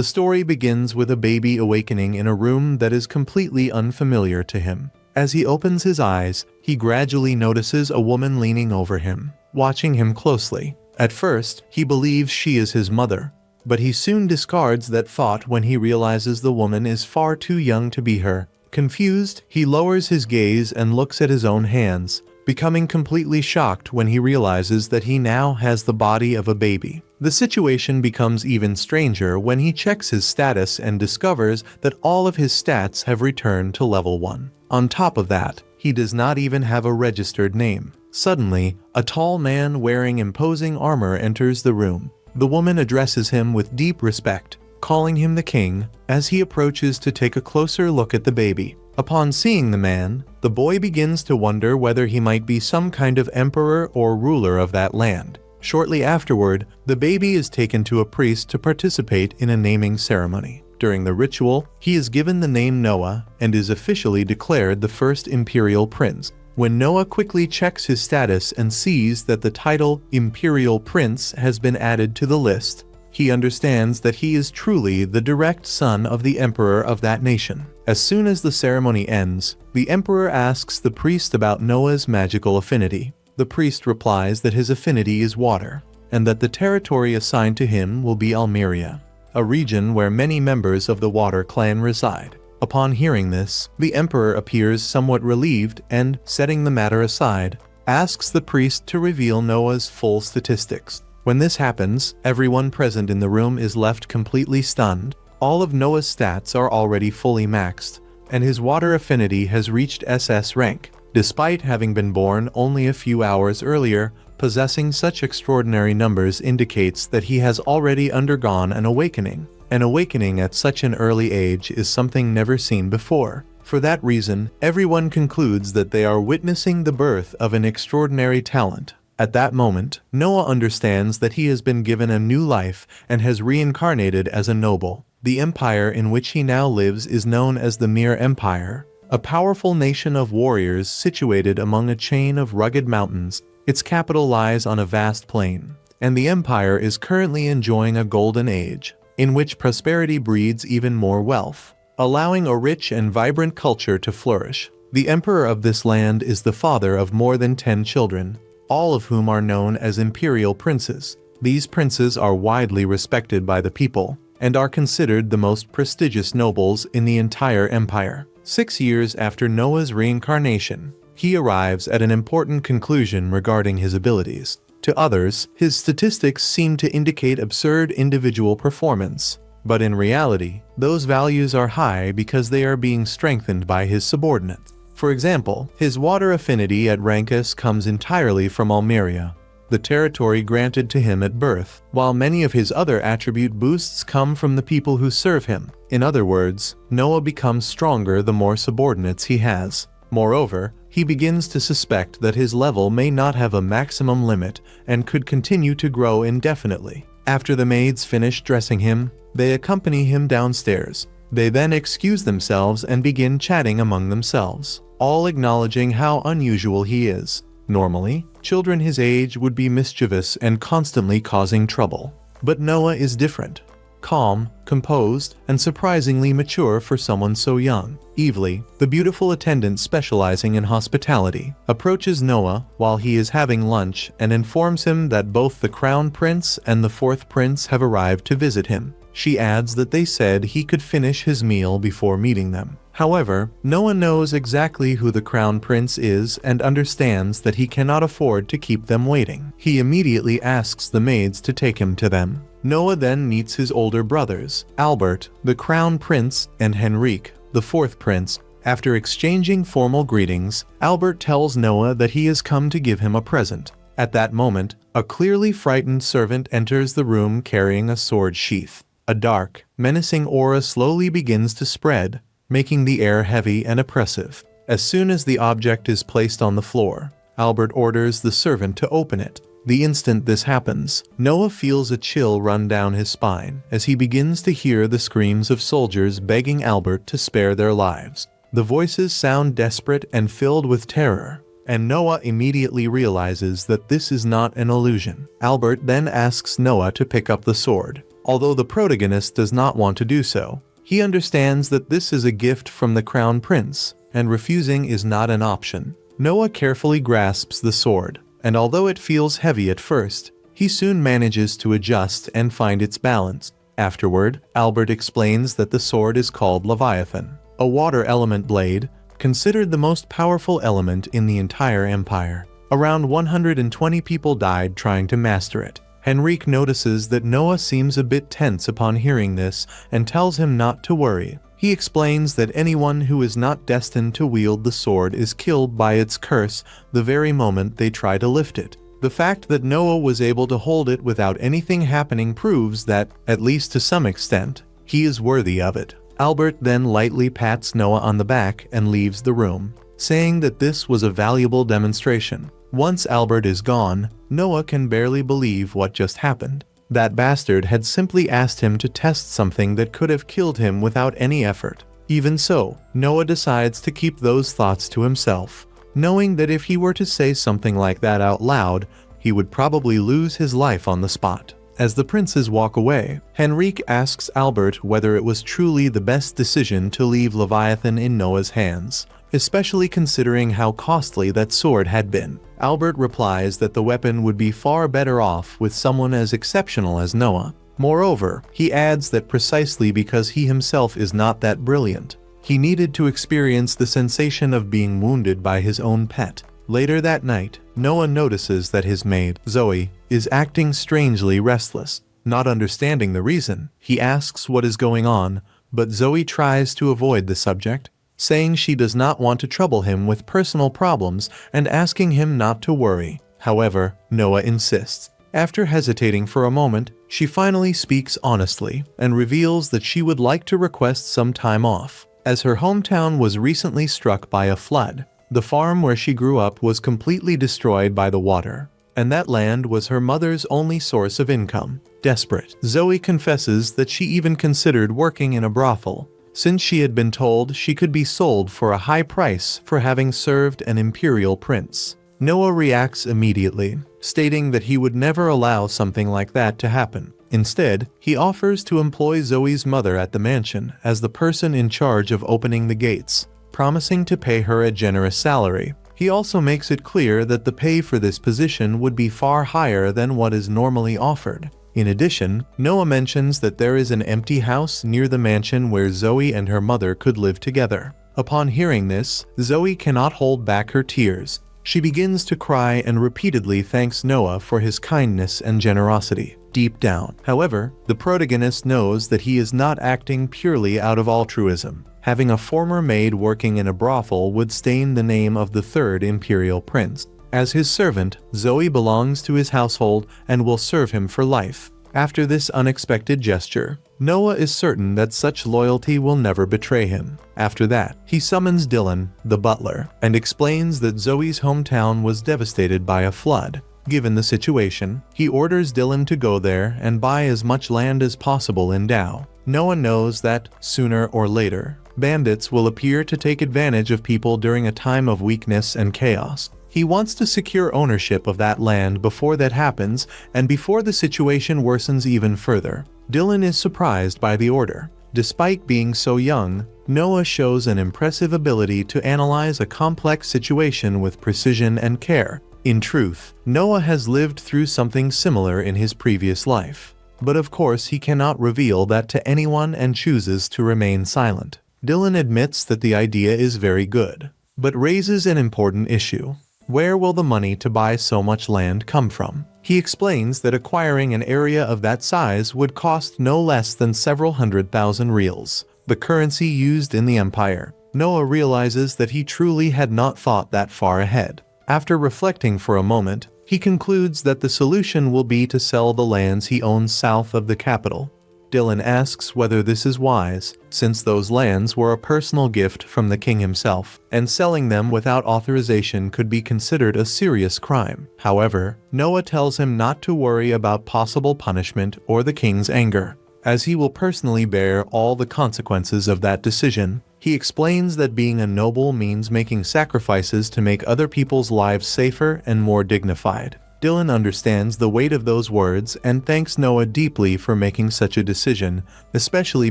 The story begins with a baby awakening in a room that is completely unfamiliar to him. As he opens his eyes, he gradually notices a woman leaning over him, watching him closely. At first, he believes she is his mother, but he soon discards that thought when he realizes the woman is far too young to be her. Confused, he lowers his gaze and looks at his own hands, becoming completely shocked when he realizes that he now has the body of a baby. The situation becomes even stranger when he checks his status and discovers that all of his stats have returned to level 1. On top of that, he does not even have a registered name. Suddenly, a tall man wearing imposing armor enters the room. The woman addresses him with deep respect, calling him the king, as he approaches to take a closer look at the baby. Upon seeing the man, the boy begins to wonder whether he might be some kind of emperor or ruler of that land. Shortly afterward, the baby is taken to a priest to participate in a naming ceremony. During the ritual, he is given the name Noah and is officially declared the first imperial prince. When Noah quickly checks his status and sees that the title Imperial Prince has been added to the list, he understands that he is truly the direct son of the emperor of that nation. As soon as the ceremony ends, the emperor asks the priest about Noah's magical affinity. The priest replies that his affinity is water, and that the territory assigned to him will be Almeria, a region where many members of the Water Clan reside. Upon hearing this, the emperor appears somewhat relieved and, setting the matter aside, asks the priest to reveal Noah's full statistics. When this happens, everyone present in the room is left completely stunned. All of Noah's stats are already fully maxed, and his water affinity has reached SS rank. Despite having been born only a few hours earlier, possessing such extraordinary numbers indicates that he has already undergone an awakening. An awakening at such an early age is something never seen before. For that reason, everyone concludes that they are witnessing the birth of an extraordinary talent. At that moment, Noah understands that he has been given a new life and has reincarnated as a noble. The empire in which he now lives is known as the Mere Empire, a powerful nation of warriors situated among a chain of rugged mountains. Its capital lies on a vast plain, and the empire is currently enjoying a golden age, in which prosperity breeds even more wealth, allowing a rich and vibrant culture to flourish. The emperor of this land is the father of more than 10 children, all of whom are known as imperial princes. These princes are widely respected by the people, and are considered the most prestigious nobles in the entire empire. 6 years after Noah's reincarnation, he arrives at an important conclusion regarding his abilities. To others, his statistics seem to indicate absurd individual performance, but in reality, those values are high because they are being strengthened by his subordinates. For example, his water affinity at Rankus comes entirely from Almeria, the territory granted to him at birth, while many of his other attribute boosts come from the people who serve him. In other words, Noah becomes stronger the more subordinates he has. Moreover, he begins to suspect that his level may not have a maximum limit and could continue to grow indefinitely. After the maids finish dressing him, they accompany him downstairs. They then excuse themselves and begin chatting among themselves, all acknowledging how unusual he is. Normally, children his age would be mischievous and constantly causing trouble. But Noah is different. Calm, composed, and surprisingly mature for someone so young. Evely, the beautiful attendant specializing in hospitality, approaches Noah while he is having lunch and informs him that both the Crown Prince and the Fourth Prince have arrived to visit him. She adds that they said he could finish his meal before meeting them. However, Noah knows exactly who the Crown Prince is and understands that he cannot afford to keep them waiting. He immediately asks the maids to take him to them. Noah then meets his older brothers, Albert, the Crown Prince, and Henrique, the Fourth Prince. After exchanging formal greetings, Albert tells Noah that he has come to give him a present. At that moment, a clearly frightened servant enters the room carrying a sword sheath. A dark, menacing aura slowly begins to spread, making the air heavy and oppressive. As soon as the object is placed on the floor, Albert orders the servant to open it. The instant this happens, Noah feels a chill run down his spine as he begins to hear the screams of soldiers begging Albert to spare their lives. The voices sound desperate and filled with terror, and Noah immediately realizes that this is not an illusion. Albert then asks Noah to pick up the sword. although the protagonist does not want to do so. He understands that this is a gift from the Crown Prince, and refusing is not an option. Noah carefully grasps the sword, and although it feels heavy at first, he soon manages to adjust and find its balance. Afterward, Albert explains that the sword is called Leviathan, a water element blade, considered the most powerful element in the entire empire. Around 120 people died trying to master it. Henrique notices that Noah seems a bit tense upon hearing this and tells him not to worry. He explains that anyone who is not destined to wield the sword is killed by its curse the very moment they try to lift it. The fact that Noah was able to hold it without anything happening proves that, at least to some extent, he is worthy of it. Albert then lightly pats Noah on the back and leaves the room, saying that this was a valuable demonstration. Once Albert is gone, Noah can barely believe what just happened. That bastard had simply asked him to test something that could have killed him without any effort. Even so, Noah decides to keep those thoughts to himself, knowing that if he were to say something like that out loud, he would probably lose his life on the spot. As the princes walk away, Henrique asks Albert whether it was truly the best decision to leave Leviathan in Noah's hands, especially considering how costly that sword had been. Albert replies that the weapon would be far better off with someone as exceptional as Noah. Moreover, he adds that precisely because he himself is not that brilliant, he needed to experience the sensation of being wounded by his own pet. Later that night, Noah notices that his maid, Zoe, is acting strangely restless. Not understanding the reason, he asks what is going on, but Zoe tries to avoid the subject, saying she does not want to trouble him with personal problems and asking him not to worry. However, Noah insists. After hesitating for a moment, she finally speaks honestly and reveals that she would like to request some time off, as her hometown was recently struck by a flood. The farm where she grew up was completely destroyed by the water, and that land was her mother's only source of income. Desperate, Zoe confesses that she even considered working in a brothel, since she had been told she could be sold for a high price for having served an imperial prince. Noah reacts immediately, stating that he would never allow something like that to happen. Instead, he offers to employ Zoe's mother at the mansion as the person in charge of opening the gates, promising to pay her a generous salary. He also makes it clear that the pay for this position would be far higher than what is normally offered. In addition, Noah mentions that there is an empty house near the mansion where Zoe and her mother could live together. Upon hearing this, Zoe cannot hold back her tears. She begins to cry and repeatedly thanks Noah for his kindness and generosity. Deep down, however, the protagonist knows that he is not acting purely out of altruism. Having a former maid working in a brothel would stain the name of the third imperial prince. As his servant, Zoe belongs to his household and will serve him for life. After this unexpected gesture, Noah is certain that such loyalty will never betray him. After that, he summons Dylan, the butler, and explains that Zoe's hometown was devastated by a flood. Given the situation, he orders Dylan to go there and buy as much land as possible in Tao. Noah knows that, sooner or later, bandits will appear to take advantage of people during a time of weakness and chaos. He wants to secure ownership of that land before that happens and before the situation worsens even further. Dylan is surprised by the order. Despite being so young, Noah shows an impressive ability to analyze a complex situation with precision and care. In truth, Noah has lived through something similar in his previous life. But of course he cannot reveal that to anyone and chooses to remain silent. Dylan admits that the idea is very good, but raises an important issue. Where will the money to buy so much land come from? He explains that acquiring an area of that size would cost no less than several 100,000 reals, the currency used in the empire. Noah realizes that he truly had not thought that far ahead. After reflecting for a moment, he concludes that the solution will be to sell the lands he owns south of the capital. Dylan asks whether this is wise, since those lands were a personal gift from the king himself, and selling them without authorization could be considered a serious crime. However, Noah tells him not to worry about possible punishment or the king's anger, as he will personally bear all the consequences of that decision. He explains that being a noble means making sacrifices to make other people's lives safer and more dignified. Dylan understands the weight of those words and thanks Noah deeply for making such a decision, especially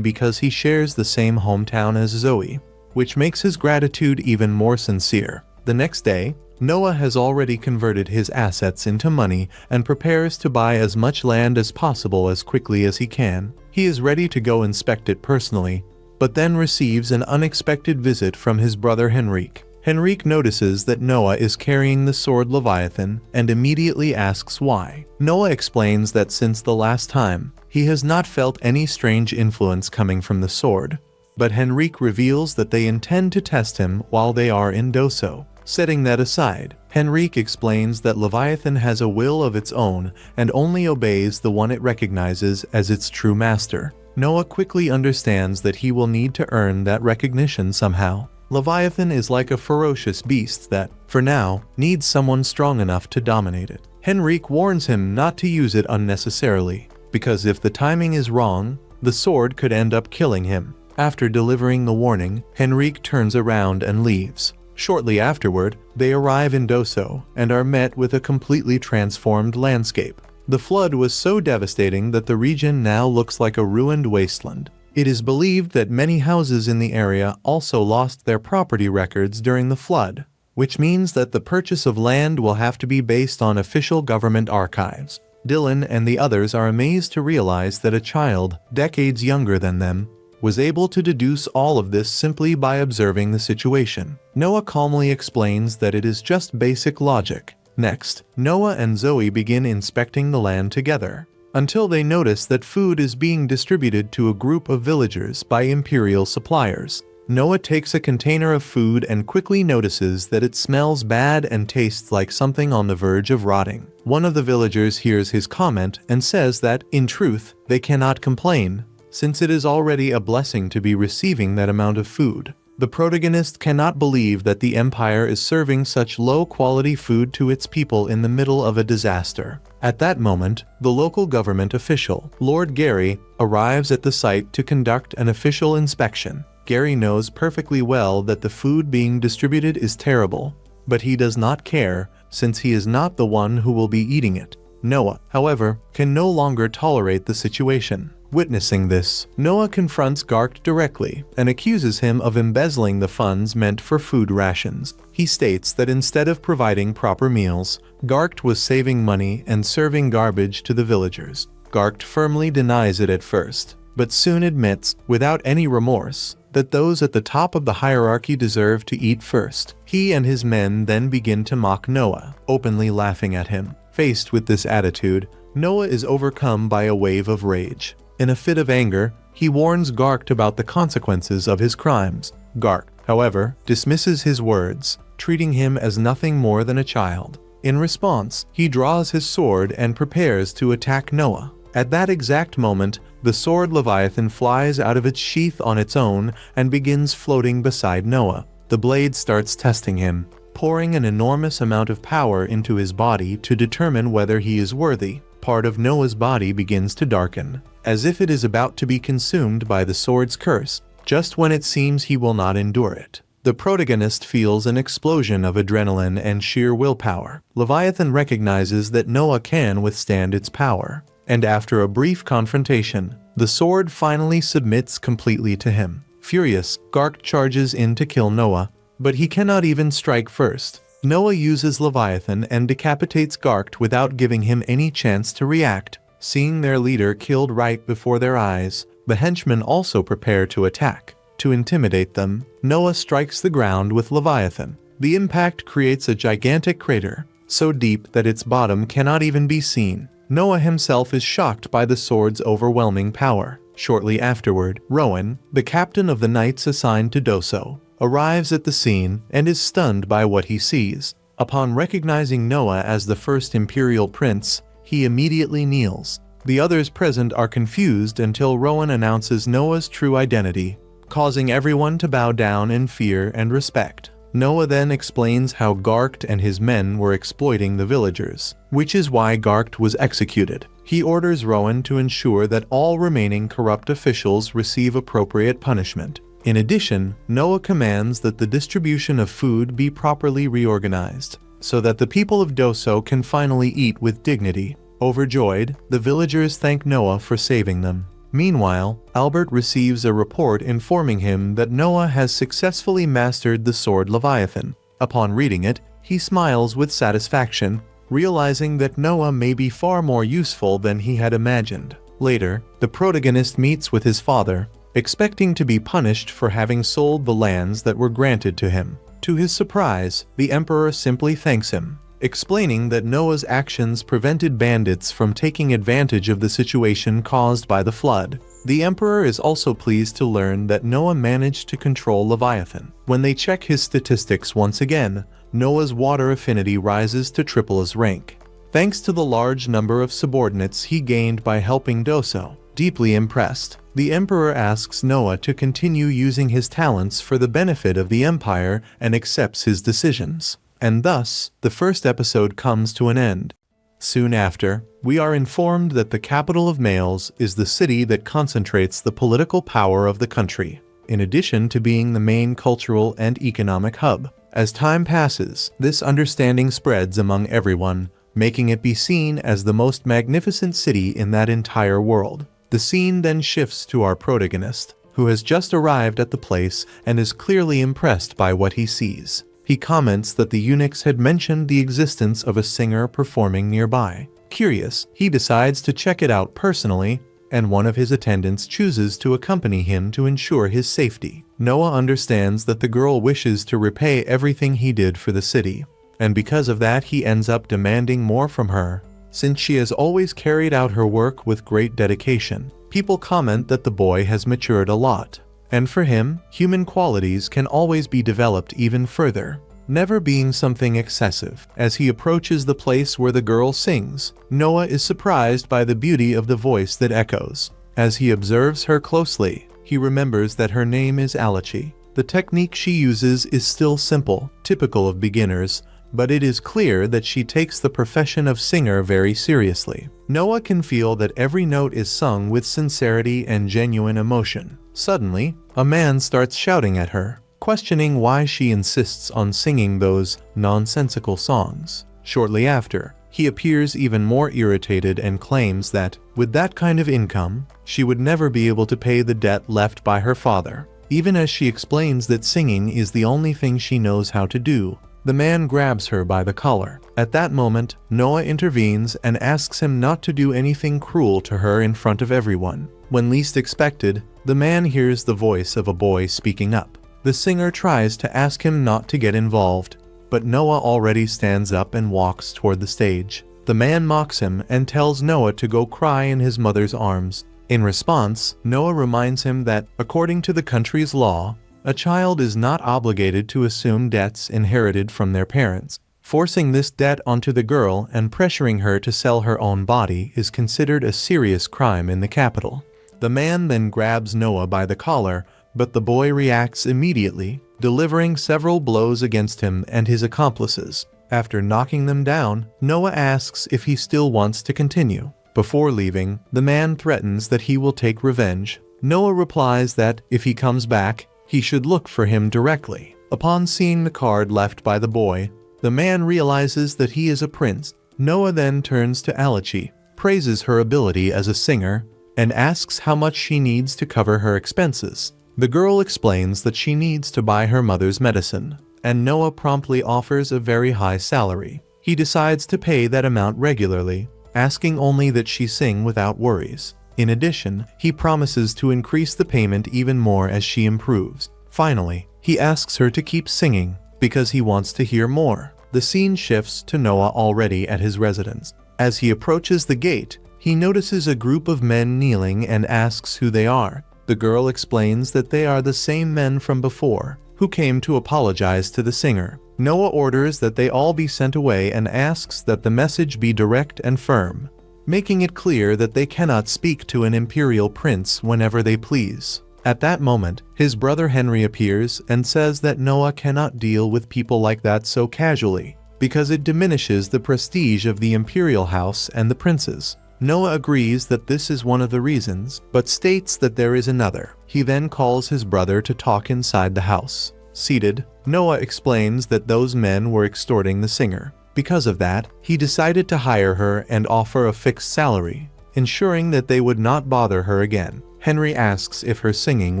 because he shares the same hometown as Zoe, which makes his gratitude even more sincere. The next day, Noah has already converted his assets into money and prepares to buy as much land as possible as quickly as he can. He is ready to go inspect it personally, but then receives an unexpected visit from his brother Henrique. Henrique notices that Noah is carrying the sword Leviathan and immediately asks why. Noah explains that since the last time, he has not felt any strange influence coming from the sword, but Henrique reveals that they intend to test him while they are in Doso. Setting that aside, Henrique explains that Leviathan has a will of its own and only obeys the one it recognizes as its true master. Noah quickly understands that he will need to earn that recognition somehow. Leviathan is like a ferocious beast that, for now, needs someone strong enough to dominate it. Henrique warns him not to use it unnecessarily, because if the timing is wrong, the sword could end up killing him. After delivering the warning, Henrique turns around and leaves. Shortly afterward, they arrive in Doso and are met with a completely transformed landscape. The flood was so devastating that the region now looks like a ruined wasteland. It is believed that many houses in the area also lost their property records during the flood, which means that the purchase of land will have to be based on official government archives. Dylan and the others are amazed to realize that a child, decades younger than them, was able to deduce all of this simply by observing the situation. Noah calmly explains that it is just basic logic. Next, Noah and Zoe begin inspecting the land together, until they notice that food is being distributed to a group of villagers by imperial suppliers. Noah takes a container of food and quickly notices that it smells bad and tastes like something on the verge of rotting. One of the villagers hears his comment and says that, in truth, they cannot complain, since it is already a blessing to be receiving that amount of food. The protagonist cannot believe that the Empire is serving such low-quality food to its people in the middle of a disaster. At that moment, the local government official, Lord Gary, arrives at the site to conduct an official inspection. Gary knows perfectly well that the food being distributed is terrible, but he does not care, since he is not the one who will be eating it. Noah, however, can no longer tolerate the situation. Witnessing this, Noah confronts Garkt directly and accuses him of embezzling the funds meant for food rations. He states that instead of providing proper meals, Garkt was saving money and serving garbage to the villagers. Garkt firmly denies it at first, but soon admits, without any remorse, that those at the top of the hierarchy deserve to eat first. He and his men then begin to mock Noah, openly laughing at him. Faced with this attitude, Noah is overcome by a wave of rage. In a fit of anger, he warns Garkt about the consequences of his crimes. Garkt, however, dismisses his words, treating him as nothing more than a child. In response, he draws his sword and prepares to attack Noah. At that exact moment, the sword Leviathan flies out of its sheath on its own and begins floating beside Noah. The blade starts testing him, pouring an enormous amount of power into his body to determine whether he is worthy. Part of Noah's body begins to darken, as if it is about to be consumed by the sword's curse, just when it seems he will not endure it. The protagonist feels an explosion of adrenaline and sheer willpower. Leviathan recognizes that Noah can withstand its power, and after a brief confrontation, the sword finally submits completely to him. Furious, Garkt charges in to kill Noah, but he cannot even strike first. Noah uses Leviathan and decapitates Garkt without giving him any chance to react. Seeing their leader killed right before their eyes, the henchmen also prepare to attack. To intimidate them, Noah strikes the ground with Leviathan. The impact creates a gigantic crater, so deep that its bottom cannot even be seen. Noah himself is shocked by the sword's overwhelming power. Shortly afterward, Rowan, the captain of the knights assigned to Doso, arrives at the scene and is stunned by what he sees. Upon recognizing Noah as the first imperial prince, he immediately kneels. The others present are confused until Rowan announces Noah's true identity, causing everyone to bow down in fear and respect. Noah then explains how Garkt and his men were exploiting the villagers, which is why Garkt was executed. He orders Rowan to ensure that all remaining corrupt officials receive appropriate punishment. In addition, Noah commands that the distribution of food be properly reorganized. so that the people of Doso can finally eat with dignity. Overjoyed, the villagers thank Noah for saving them. Meanwhile, Albert receives a report informing him that Noah has successfully mastered the sword Leviathan. Upon reading it, he smiles with satisfaction, realizing that Noah may be far more useful than he had imagined. Later, the protagonist meets with his father, expecting to be punished for having sold the lands that were granted to him. To his surprise, the emperor simply thanks him, explaining that Noah's actions prevented bandits from taking advantage of the situation caused by the flood. The emperor is also pleased to learn that Noah managed to control Leviathan. When they check his statistics once again, Noah's water affinity rises to triple his rank, thanks to the large number of subordinates he gained by helping Doso. Deeply impressed, the emperor asks Noah to continue using his talents for the benefit of the empire and accepts his decisions. And thus, the first episode comes to an end. Soon after, we are informed that the capital of males is the city that concentrates the political power of the country, in addition to being the main cultural and economic hub. As time passes, this understanding spreads among everyone, making it be seen as the most magnificent city in that entire world. The scene then shifts to our protagonist, who has just arrived at the place and is clearly impressed by what he sees. He comments that the eunuchs had mentioned the existence of a singer performing nearby. Curious, he decides to check it out personally, and one of his attendants chooses to accompany him to ensure his safety. Noah understands that the girl wishes to repay everything he did for the city, and because of that he ends up demanding more from her, since she has always carried out her work with great dedication. People comment that the boy has matured a lot, and for him, human qualities can always be developed even further, never being something excessive. As he approaches the place where the girl sings, Noah is surprised by the beauty of the voice that echoes. As he observes her closely, he remembers that her name is Alachi. The technique she uses is still simple, typical of beginners, but it is clear that she takes the profession of singer very seriously. Noah can feel that every note is sung with sincerity and genuine emotion. Suddenly, a man starts shouting at her, questioning why she insists on singing those nonsensical songs. Shortly after, he appears even more irritated and claims that, with that kind of income, she would never be able to pay the debt left by her father. Even as she explains that singing is the only thing she knows how to do, the man grabs her by the collar. At that moment, Noah intervenes and asks him not to do anything cruel to her in front of everyone. When least expected, the man hears the voice of a boy speaking up. The singer tries to ask him not to get involved, but Noah already stands up and walks toward the stage. The man mocks him and tells Noah to go cry in his mother's arms. In response, Noah reminds him that, according to the country's law, a child is not obligated to assume debts inherited from their parents. Forcing this debt onto the girl and pressuring her to sell her own body is considered a serious crime in the capital. The man then grabs Noah by the collar, but the boy reacts immediately, delivering several blows against him and his accomplices. After knocking them down, Noah asks if he still wants to continue. Before leaving, the man threatens that he will take revenge. Noah replies that, if he comes back, he should look for him directly. Upon seeing the card left by the boy, the man realizes that he is a prince. Noah then turns to Alachi, praises her ability as a singer, and asks how much she needs to cover her expenses. The girl explains that she needs to buy her mother's medicine, and Noah promptly offers a very high salary. He decides to pay that amount regularly, asking only that she sing without worries. In addition, he promises to increase the payment even more as she improves. Finally, he asks her to keep singing, because he wants to hear more. The scene shifts to Noah already at his residence. As he approaches the gate, he notices a group of men kneeling and asks who they are. The girl explains that they are the same men from before, who came to apologize to the singer. Noah orders that they all be sent away and asks that the message be direct and firm, making it clear that they cannot speak to an imperial prince whenever they please. At that moment, his brother Henry appears and says that Noah cannot deal with people like that so casually, because it diminishes the prestige of the imperial house and the princes. Noah agrees that this is one of the reasons, but states that there is another. He then calls his brother to talk inside the house. Seated, Noah explains that those men were extorting the singer. Because of that, he decided to hire her and offer a fixed salary, ensuring that they would not bother her again. Henry asks if her singing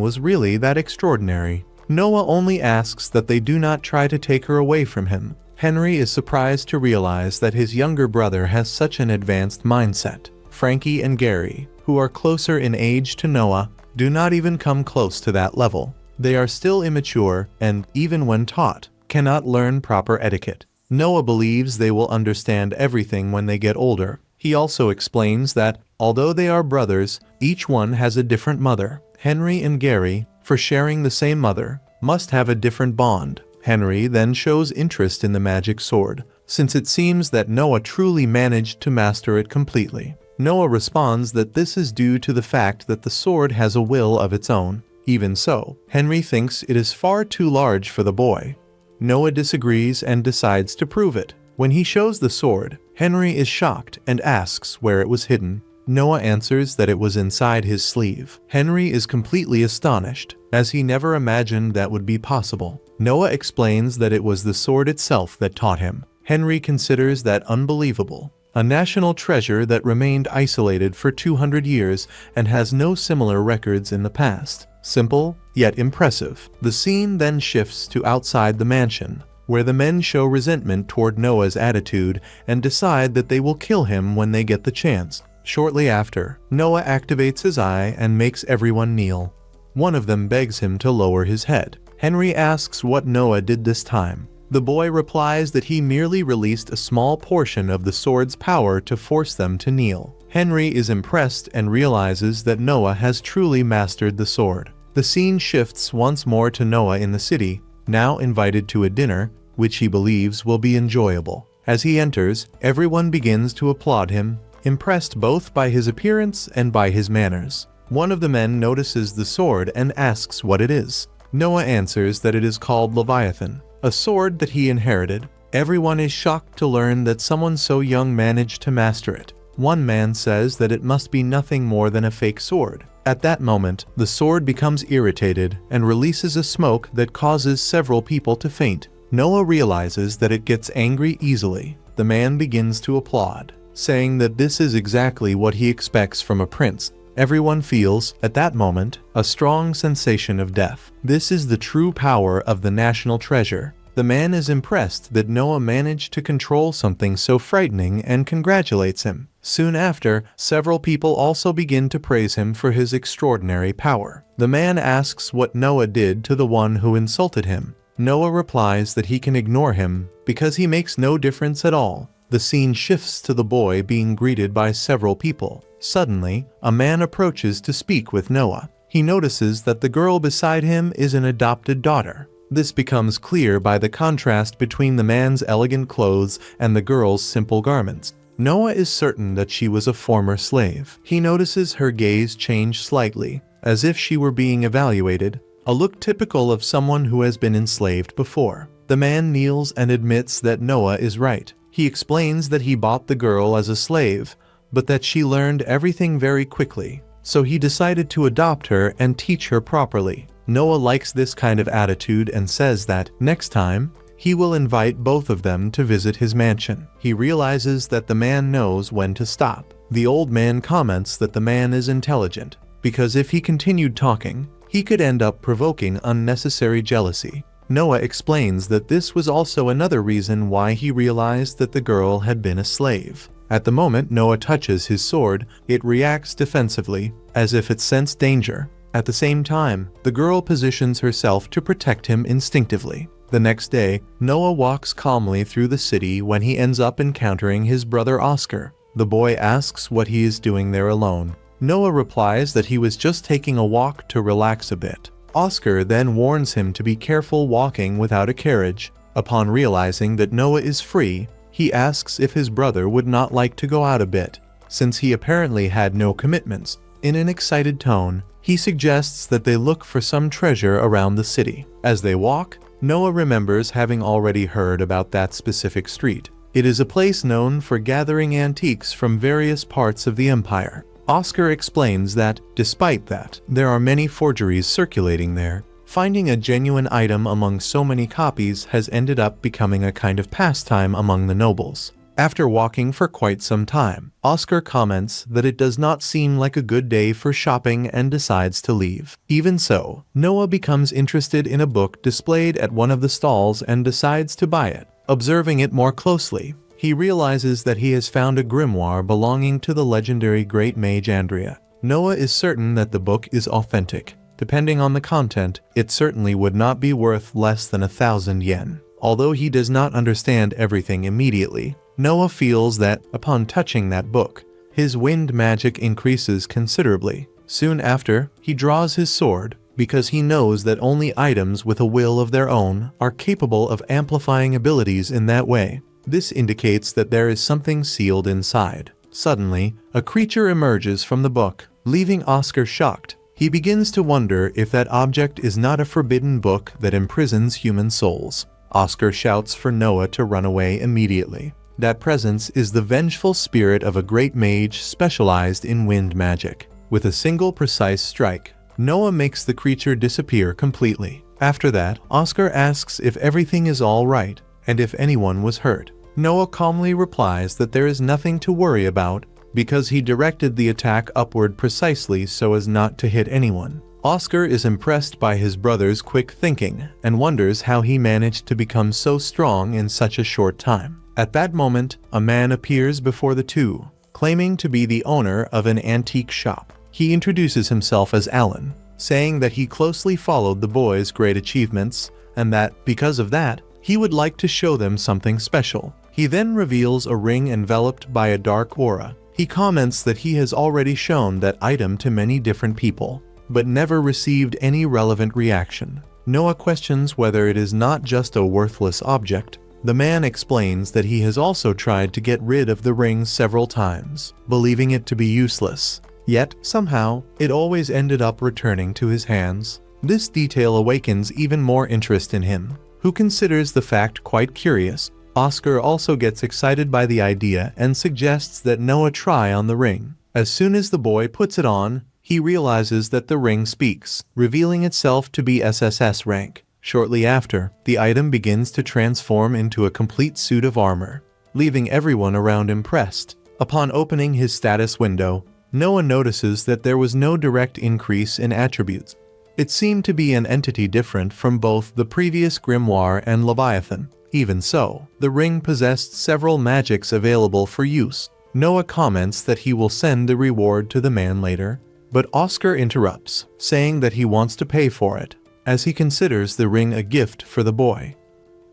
was really that extraordinary. Noah only asks that they do not try to take her away from him. Henry is surprised to realize that his younger brother has such an advanced mindset. Frankie and Gary, who are closer in age to Noah, do not even come close to that level. They are still immature and, even when taught, cannot learn proper etiquette. Noah believes they will understand everything when they get older. He also explains that, although they are brothers, each one has a different mother. Henry and Gary, for sharing the same mother, must have a different bond. Henry then shows interest in the magic sword, since it seems that Noah truly managed to master it completely. Noah responds that this is due to the fact that the sword has a will of its own. Even so, Henry thinks it is far too large for the boy. Noah disagrees and decides to prove it. When he shows the sword, Henry is shocked and asks where it was hidden. Noah answers that it was inside his sleeve. Henry is completely astonished, as he never imagined that would be possible. Noah explains that it was the sword itself that taught him. Henry considers that unbelievable. A national treasure that remained isolated for 200 years and has no similar records in the past. Simple, yet impressive. The scene then shifts to outside the mansion, where the men show resentment toward Noah's attitude and decide that they will kill him when they get the chance. Shortly after, Noah activates his eye and makes everyone kneel. One of them begs him to lower his head. Henry asks what Noah did this time. The boy replies that he merely released a small portion of the sword's power to force them to kneel. Henry is impressed and realizes that Noah has truly mastered the sword. The scene shifts once more to Noah in the city, now invited to a dinner, which he believes will be enjoyable. As he enters, everyone begins to applaud him, impressed both by his appearance and by his manners. One of the men notices the sword and asks what it is. Noah answers that it is called Leviathan, a sword that he inherited. Everyone is shocked to learn that someone so young managed to master it. One man says that it must be nothing more than a fake sword. At that moment, the sword becomes irritated and releases a smoke that causes several people to faint. Noah realizes that it gets angry easily. The man begins to applaud, saying that this is exactly what he expects from a prince. Everyone feels, at that moment, a strong sensation of death. This is the true power of the national treasure. The man is impressed that Noah managed to control something so frightening and congratulates him. Soon after, several people also begin to praise him for his extraordinary power. The man asks what Noah did to the one who insulted him. Noah replies that he can ignore him because he makes no difference at all. The scene shifts to the boy being greeted by several people. Suddenly, a man approaches to speak with Noah. He notices that the girl beside him is an adopted daughter. This becomes clear by the contrast between the man's elegant clothes and the girl's simple garments. Noah is certain that she was a former slave. He notices her gaze change slightly, as if she were being evaluated, a look typical of someone who has been enslaved before. The man kneels and admits that Noah is right. He explains that he bought the girl as a slave, but that she learned everything very quickly, so he decided to adopt her and teach her properly. Noah likes this kind of attitude and says that, next time, he will invite both of them to visit his mansion. He realizes that the man knows when to stop. The old man comments that the man is intelligent, because if he continued talking, he could end up provoking unnecessary jealousy. Noah explains that this was also another reason why he realized that the girl had been a slave. At the moment Noah touches his sword, it reacts defensively, as if it sensed danger. At the same time, the girl positions herself to protect him instinctively. The next day, Noah walks calmly through the city when he ends up encountering his brother Oscar. The boy asks what he is doing there alone. Noah replies that he was just taking a walk to relax a bit. Oscar then warns him to be careful walking without a carriage. Upon realizing that Noah is free, he asks if his brother would not like to go out a bit, since he apparently had no commitments. In an excited tone, he suggests that they look for some treasure around the city. As they walk, Noah remembers having already heard about that specific street. It is a place known for gathering antiques from various parts of the empire. Oscar explains that, despite that, there are many forgeries circulating there. Finding a genuine item among so many copies has ended up becoming a kind of pastime among the nobles. After walking for quite some time, Oscar comments that it does not seem like a good day for shopping and decides to leave. Even so, Noah becomes interested in a book displayed at one of the stalls and decides to buy it. Observing it more closely, he realizes that he has found a grimoire belonging to the legendary great mage Andrea. Noah is certain that the book is authentic. Depending on the content, it certainly would not be worth less than 1,000 yen. Although he does not understand everything immediately, Noah feels that, upon touching that book, his wind magic increases considerably. Soon after, he draws his sword, because he knows that only items with a will of their own are capable of amplifying abilities in that way. This indicates that there is something sealed inside. Suddenly, a creature emerges from the book, leaving Oscar shocked. He begins to wonder if that object is not a forbidden book that imprisons human souls. Oscar shouts for Noah to run away immediately. That presence is the vengeful spirit of a great mage specialized in wind magic. With a single precise strike, Noah makes the creature disappear completely. After that, Oscar asks if everything is all right and if anyone was hurt. Noah calmly replies that there is nothing to worry about because he directed the attack upward precisely so as not to hit anyone. Oscar is impressed by his brother's quick thinking and wonders how he managed to become so strong in such a short time. At that moment, a man appears before the two, claiming to be the owner of an antique shop. He introduces himself as Alan, saying that he closely followed the boys' great achievements and that, because of that, he would like to show them something special. He then reveals a ring enveloped by a dark aura. He comments that he has already shown that item to many different people, but never received any relevant reaction. Noah questions whether it is not just a worthless object. The man explains that he has also tried to get rid of the ring several times, believing it to be useless. Yet, somehow, it always ended up returning to his hands. This detail awakens even more interest in him, who considers the fact quite curious. Oscar also gets excited by the idea and suggests that Noah try on the ring. As soon as the boy puts it on, he realizes that the ring speaks, revealing itself to be SSS rank. Shortly after, the item begins to transform into a complete suit of armor, leaving everyone around impressed. Upon opening his status window, Noah notices that there was no direct increase in attributes. It seemed to be an entity different from both the previous grimoire and Leviathan. Even so, the ring possessed several magics available for use. Noah comments that he will send the reward to the man later, but Oscar interrupts, saying that he wants to pay for it, as he considers the ring a gift for the boy.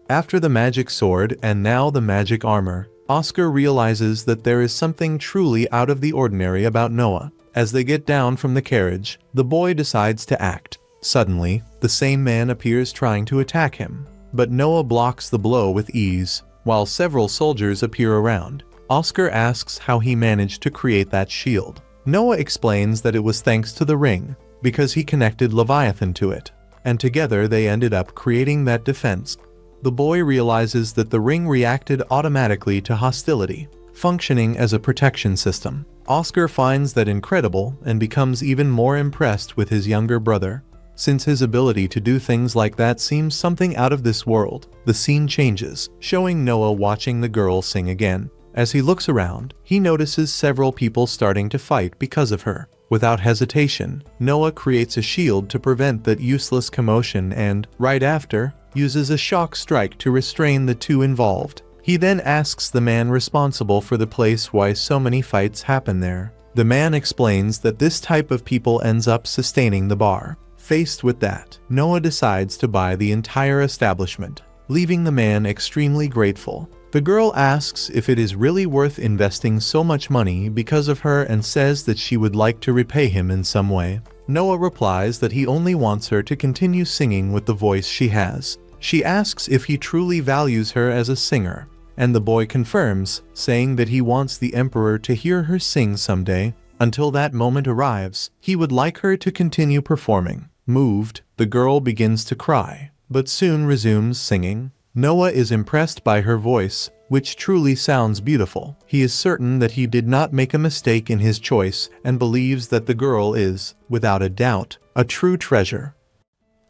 After the magic sword and now the magic armor, Oscar realizes that there is something truly out of the ordinary about Noah. As they get down from the carriage, the boy decides to act. Suddenly, the same man appears trying to attack him, but Noah blocks the blow with ease, while several soldiers appear around. Oscar asks how he managed to create that shield. Noah explains that it was thanks to the ring, because he connected Leviathan to it, and together they ended up creating that defense. The boy realizes that the ring reacted automatically to hostility, functioning as a protection system. Oscar finds that incredible and becomes even more impressed with his younger brother. Since his ability to do things like that seems something out of this world, the scene changes, showing Noah watching the girl sing again. As he looks around, he notices several people starting to fight because of her. Without hesitation, Noah creates a shield to prevent that useless commotion and, right after, uses a shock strike to restrain the two involved. He then asks the man responsible for the place why so many fights happen there. The man explains that this type of people ends up sustaining the bar. Faced with that, Noah decides to buy the entire establishment, leaving the man extremely grateful. The girl asks if it is really worth investing so much money because of her and says that she would like to repay him in some way. Noah replies that he only wants her to continue singing with the voice she has. She asks if he truly values her as a singer, and the boy confirms, saying that he wants the emperor to hear her sing someday. Until that moment arrives, he would like her to continue performing. Moved, the girl begins to cry, but soon resumes singing. Noah is impressed by her voice, which truly sounds beautiful. He is certain that he did not make a mistake in his choice and believes that the girl is, without a doubt, a true treasure.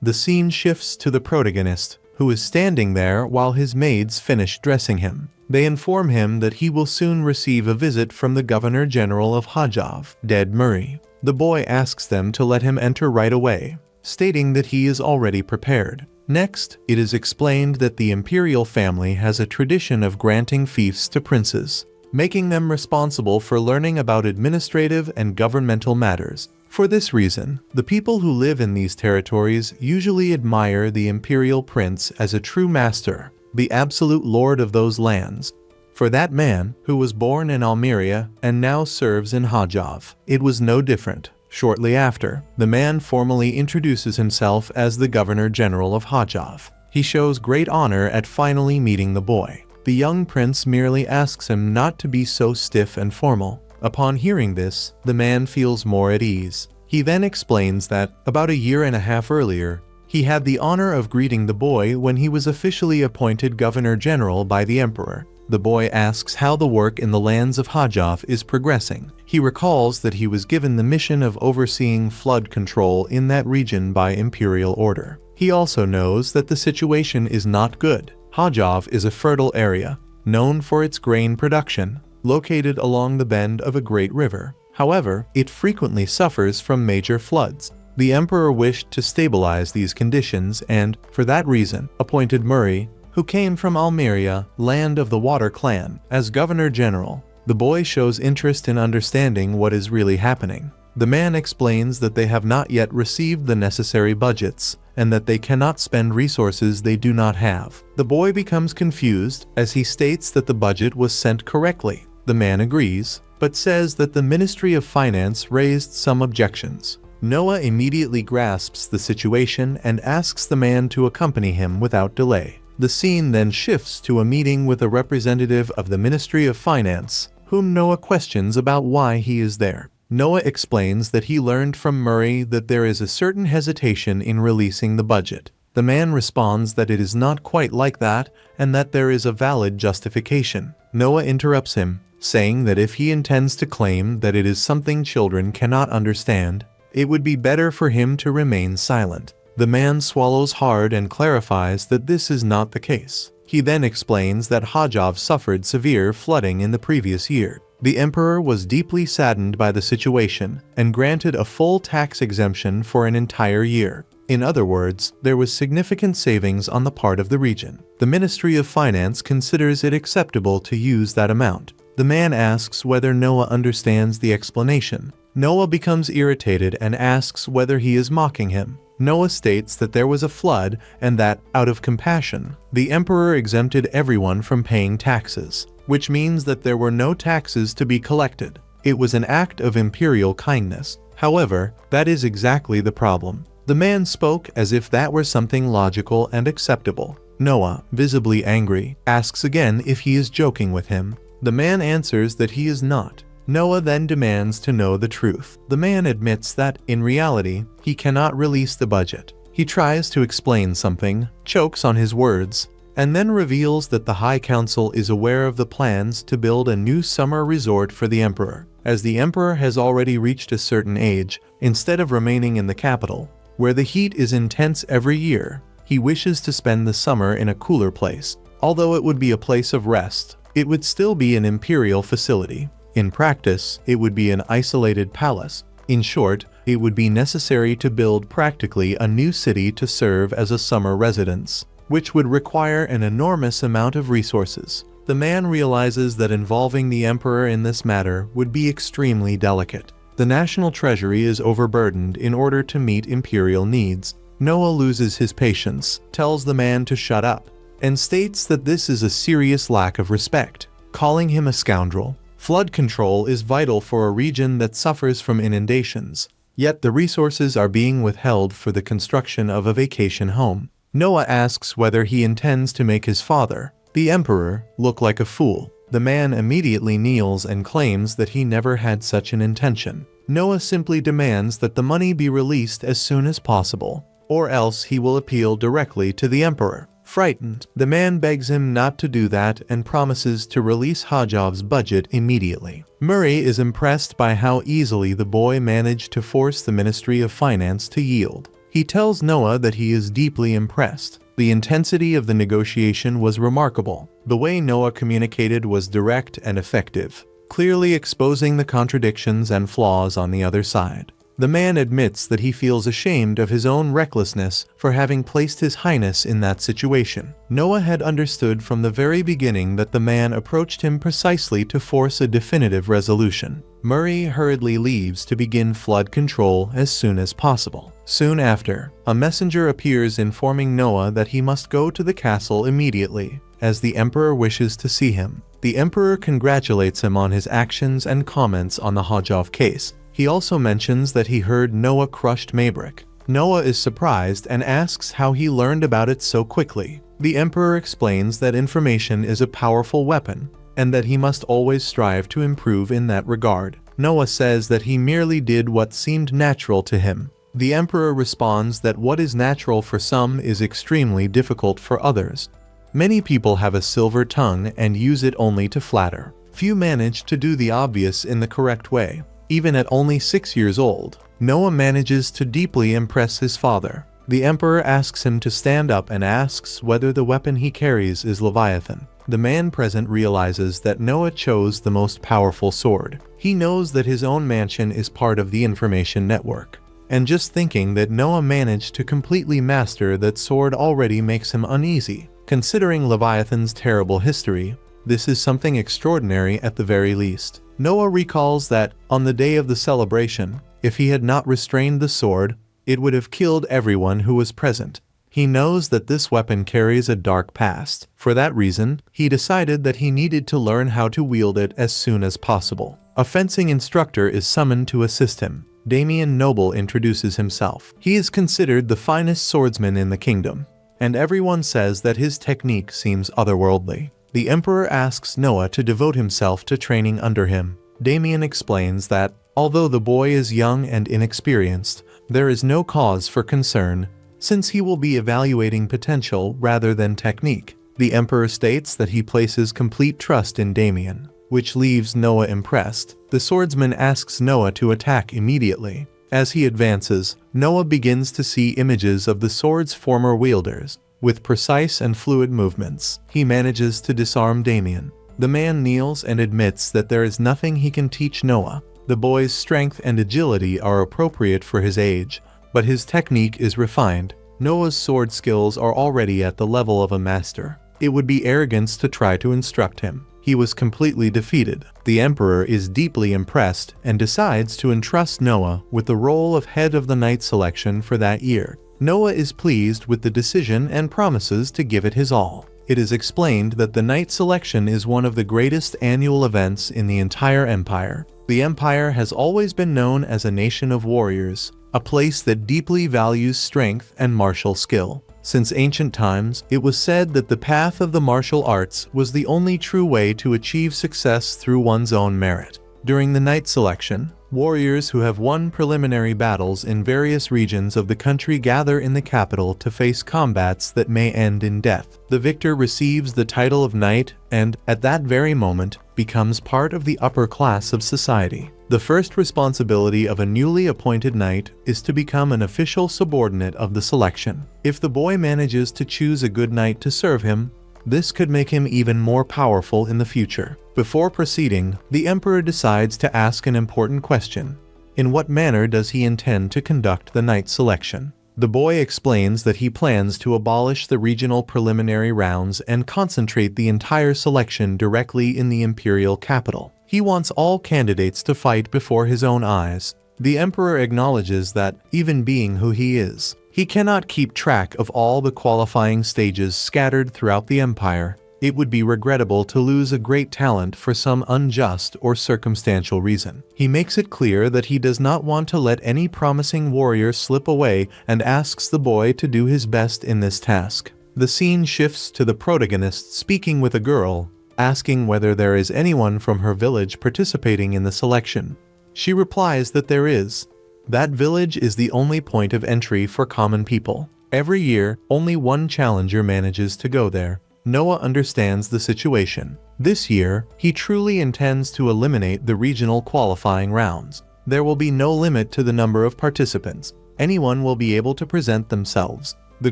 The scene shifts to the protagonist, who is standing there while his maids finish dressing him. They inform him that he will soon receive a visit from the Governor General of Hajjov, dead Murray. The boy asks them to let him enter right away, stating that he is already prepared. Next, it is explained that the imperial family has a tradition of granting fiefs to princes, making them responsible for learning about administrative and governmental matters. For this reason, the people who live in these territories usually admire the imperial prince as a true master, the absolute lord of those lands. For that man, who was born in Almeria and now serves in Hajjov, it was no different. Shortly after, the man formally introduces himself as the Governor General of Hajjov. He shows great honor at finally meeting the boy. The young prince merely asks him not to be so stiff and formal. Upon hearing this, the man feels more at ease. He then explains that, about a year and a half earlier, he had the honor of greeting the boy when he was officially appointed Governor General by the Emperor. The boy asks how the work in the lands of Hajjov is progressing. He recalls that he was given the mission of overseeing flood control in that region by imperial order. He also knows that the situation is not good. Hajjov is a fertile area, known for its grain production, located along the bend of a great river. However, it frequently suffers from major floods. The emperor wished to stabilize these conditions and, for that reason, appointed Murray, who came from Almeria, land of the Water Clan, as Governor General. The boy shows interest in understanding what is really happening. The man explains that they have not yet received the necessary budgets, and that they cannot spend resources they do not have. The boy becomes confused, as he states that the budget was sent correctly. The man agrees, but says that the Ministry of Finance raised some objections. Noah immediately grasps the situation and asks the man to accompany him without delay. The scene then shifts to a meeting with a representative of the Ministry of Finance, whom Noah questions about why he is there. Noah explains that he learned from Murray that there is a certain hesitation in releasing the budget. The man responds that it is not quite like that and that there is a valid justification. Noah interrupts him, saying that if he intends to claim that it is something children cannot understand, it would be better for him to remain silent. The man swallows hard and clarifies that this is not the case. He then explains that Hajjov suffered severe flooding in the previous year. The emperor was deeply saddened by the situation and granted a full tax exemption for an entire year. In other words, there was significant savings on the part of the region. The Ministry of Finance considers it acceptable to use that amount. The man asks whether Noah understands the explanation. Noah becomes irritated and asks whether he is mocking him. Noah states that there was a flood and that, out of compassion, the emperor exempted everyone from paying taxes, which means that there were no taxes to be collected. It was an act of imperial kindness. However, that is exactly the problem. The man spoke as if that were something logical and acceptable. Noah, visibly angry, asks again if he is joking with him. The man answers that he is not. Noah then demands to know the truth. The man admits that, in reality, he cannot release the budget. He tries to explain something, chokes on his words, and then reveals that the High Council is aware of the plans to build a new summer resort for the emperor. As the emperor has already reached a certain age, instead of remaining in the capital, where the heat is intense every year, he wishes to spend the summer in a cooler place. Although it would be a place of rest, it would still be an imperial facility. In practice, it would be an isolated palace. In short, it would be necessary to build practically a new city to serve as a summer residence, which would require an enormous amount of resources. The man realizes that involving the emperor in this matter would be extremely delicate. The national treasury is overburdened in order to meet imperial needs. Noah loses his patience, tells the man to shut up, and states that this is a serious lack of respect, calling him a scoundrel. Flood control is vital for a region that suffers from inundations, yet the resources are being withheld for the construction of a vacation home. Noah asks whether he intends to make his father, the emperor, look like a fool. The man immediately kneels and claims that he never had such an intention. Noah simply demands that the money be released as soon as possible, or else he will appeal directly to the emperor. Frightened, the man begs him not to do that and promises to release Hajjov's budget immediately. Murray is impressed by how easily the boy managed to force the Ministry of Finance to yield. He He tells Noah that he is deeply impressed. The intensity of the negotiation was remarkable. The way Noah communicated was direct and effective, clearly exposing the contradictions and flaws on the other side. The man admits that he feels ashamed of his own recklessness for having placed His Highness in that situation. Noah had understood from the very beginning that the man approached him precisely to force a definitive resolution. Murray hurriedly leaves to begin flood control as soon as possible. Soon after, a messenger appears informing Noah that he must go to the castle immediately, as the Emperor wishes to see him. The Emperor congratulates him on his actions and comments on the Hajjov case. He also mentions that he heard Noah crushed Maybrick. Noah is surprised and asks how he learned about it so quickly. The Emperor explains that information is a powerful weapon, and that he must always strive to improve in that regard. Noah says that he merely did what seemed natural to him. The Emperor responds that what is natural for some is extremely difficult for others. Many people have a silver tongue and use it only to flatter. Few manage to do the obvious in the correct way. Even at only 6 years old, Noah manages to deeply impress his father. The Emperor asks him to stand up and asks whether the weapon he carries is Leviathan. The man present realizes that Noah chose the most powerful sword. He knows that his own mansion is part of the information network. And just thinking that Noah managed to completely master that sword already makes him uneasy. Considering Leviathan's terrible history, this is something extraordinary at the very least. Noah recalls that, on the day of the celebration, if he had not restrained the sword, it would have killed everyone who was present. He knows that this weapon carries a dark past. For that reason, he decided that he needed to learn how to wield it as soon as possible. A fencing instructor is summoned to assist him. Damien Noble introduces himself. He is considered the finest swordsman in the kingdom, and everyone says that his technique seems otherworldly. The Emperor asks Noah to devote himself to training under him. Damien explains that, although the boy is young and inexperienced, there is no cause for concern, since he will be evaluating potential rather than technique. The Emperor states that he places complete trust in Damien, which leaves Noah impressed. The swordsman asks Noah to attack immediately. As he advances, Noah begins to see images of the sword's former wielders. With precise and fluid movements, he manages to disarm Damien. The man kneels and admits that there is nothing he can teach Noah. The boy's strength and agility are appropriate for his age, but his technique is refined. Noah's sword skills are already at the level of a master. It would be arrogance to try to instruct him. He was completely defeated. The Emperor is deeply impressed and decides to entrust Noah with the role of head of the knight selection for that year. Noah is pleased with the decision and promises to give it his all. It is explained that the knight selection is one of the greatest annual events in the entire empire. The empire has always been known as a nation of warriors, a place that deeply values strength and martial skill. Since ancient times, it was said that the path of the martial arts was the only true way to achieve success through one's own merit. During the knight selection, warriors who have won preliminary battles in various regions of the country gather in the capital to face combats that may end in death. The victor receives the title of knight and, at that very moment, becomes part of the upper class of society. The first responsibility of a newly appointed knight is to become an official subordinate of the selection. If the boy manages to choose a good knight to serve him, this could make him even more powerful in the future. Before proceeding, the Emperor decides to ask an important question. In what manner does he intend to conduct the knight selection? The boy explains that he plans to abolish the regional preliminary rounds and concentrate the entire selection directly in the imperial capital. He wants all candidates to fight before his own eyes. The Emperor acknowledges that, even being who he is, he cannot keep track of all the qualifying stages scattered throughout the empire. It would be regrettable to lose a great talent for some unjust or circumstantial reason. He makes it clear that he does not want to let any promising warrior slip away and asks the boy to do his best in this task. The scene shifts to the protagonist speaking with a girl, asking whether there is anyone from her village participating in the selection. She replies that there is. That village is the only point of entry for common people. Every year, only one challenger manages to go there. Noah understands the situation. This year, he truly intends to eliminate the regional qualifying rounds. There will be no limit to the number of participants. anyone will be able to present themselves. The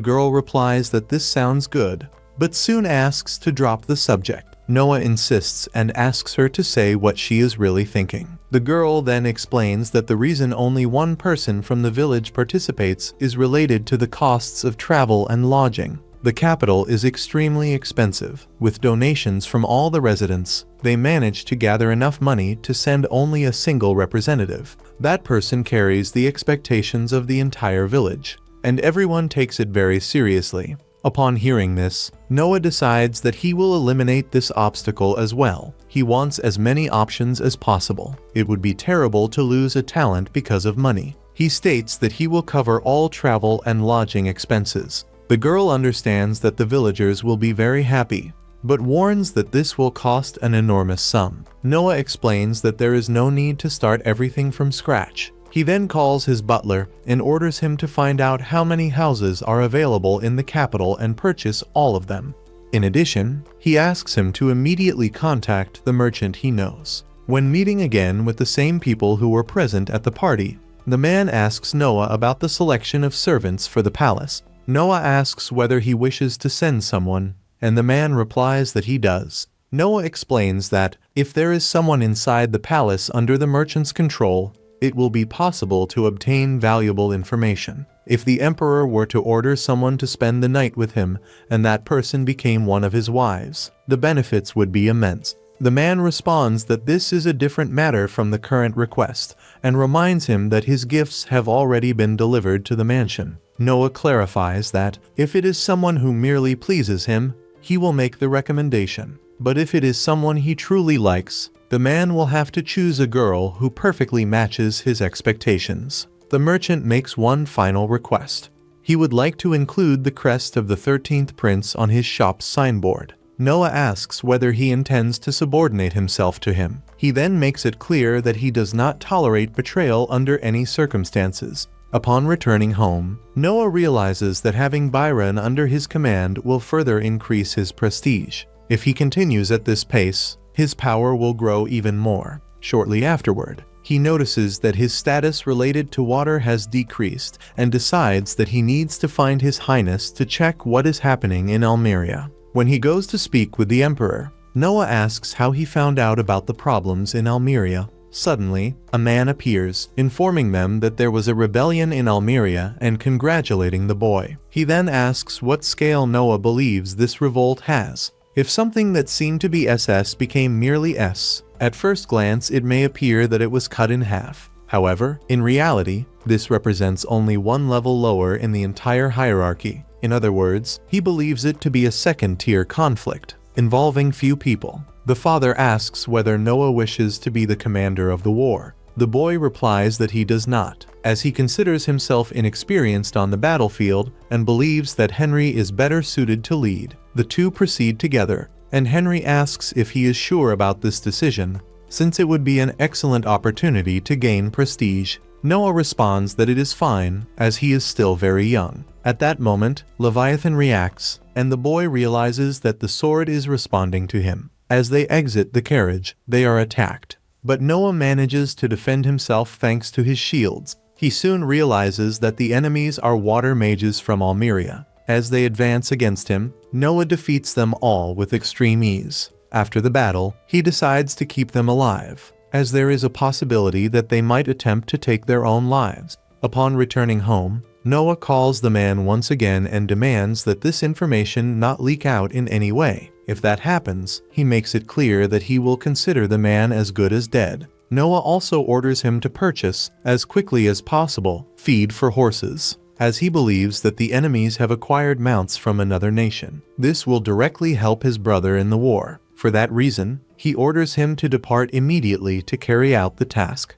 girl replies that this sounds good, but soon asks to drop the subject. Noah insists and asks her to say what she is really thinking. The girl then explains that the reason only one person from the village participates is related to the costs of travel and lodging. The capital is extremely expensive. With donations from all the residents, they manage to gather enough money to send only a single representative. That person carries the expectations of the entire village, and everyone takes it very seriously. Upon hearing this, Noah decides that he will eliminate this obstacle as well. He wants as many options as possible. It would be terrible to lose a talent because of money. He states that he will cover all travel and lodging expenses. The girl understands that the villagers will be very happy, but warns that this will cost an enormous sum. Noah explains that there is no need to start everything from scratch. He then calls his butler and orders him to find out how many houses are available in the capital and purchase all of them. In addition, he asks him to immediately contact the merchant he knows. When meeting again with the same people who were present at the party, the man asks Noah about the selection of servants for the palace. Noah asks whether he wishes to send someone, and the man replies that he does. Noah explains that if there is someone inside the palace under the merchant's control, it will be possible to obtain valuable information. If the emperor were to order someone to spend the night with him and that person became one of his wives, the benefits would be immense. The man responds that this is a different matter from the current request and reminds him that his gifts have already been delivered to the mansion. Noah clarifies that if it is someone who merely pleases him, he will make the recommendation. But if it is someone he truly likes, the man will have to choose a girl who perfectly matches his expectations. The merchant makes one final request. He would like to include the crest of the 13th Prince on his shop's signboard. Noah asks whether he intends to subordinate himself to him. He then makes it clear that he does not tolerate betrayal under any circumstances. Upon returning home, Noah realizes that having Byron under his command will further increase his prestige. If he continues at this pace, his power will grow even more. Shortly afterward, he notices that his status related to water has decreased and decides that he needs to find His Highness to check what is happening in Almeria. When he goes to speak with the emperor, Noah asks how he found out about the problems in Almeria. Suddenly, a man appears, informing them that there was a rebellion in Almeria and congratulating the boy. He then asks what scale Noah believes this revolt has. If something that seemed to be SS became merely S, at first glance it may appear that it was cut in half. However, in reality, this represents only one level lower in the entire hierarchy. In other words, he believes it to be a second-tier conflict, involving few people. The father asks whether Noah wishes to be the commander of the war. The boy replies that he does not, as he considers himself inexperienced on the battlefield and believes that Henry is better suited to lead. The two proceed together, and Henry asks if he is sure about this decision, since it would be an excellent opportunity to gain prestige. Noah responds that it is fine, as he is still very young. At that moment, Leviathan reacts, and the boy realizes that the sword is responding to him. As they exit the carriage, they are attacked. But Noah manages to defend himself thanks to his shields. He soon realizes that the enemies are water mages from Almeria. As they advance against him, Noah defeats them all with extreme ease. After the battle, he decides to keep them alive, as there is a possibility that they might attempt to take their own lives. Upon returning home, Noah calls the man once again and demands that this information not leak out in any way. If that happens, he makes it clear that he will consider the man as good as dead. Noah also orders him to purchase, as quickly as possible, feed for horses, as he believes that the enemies have acquired mounts from another nation. This will directly help his brother in the war. For that reason, he orders him to depart immediately to carry out the task.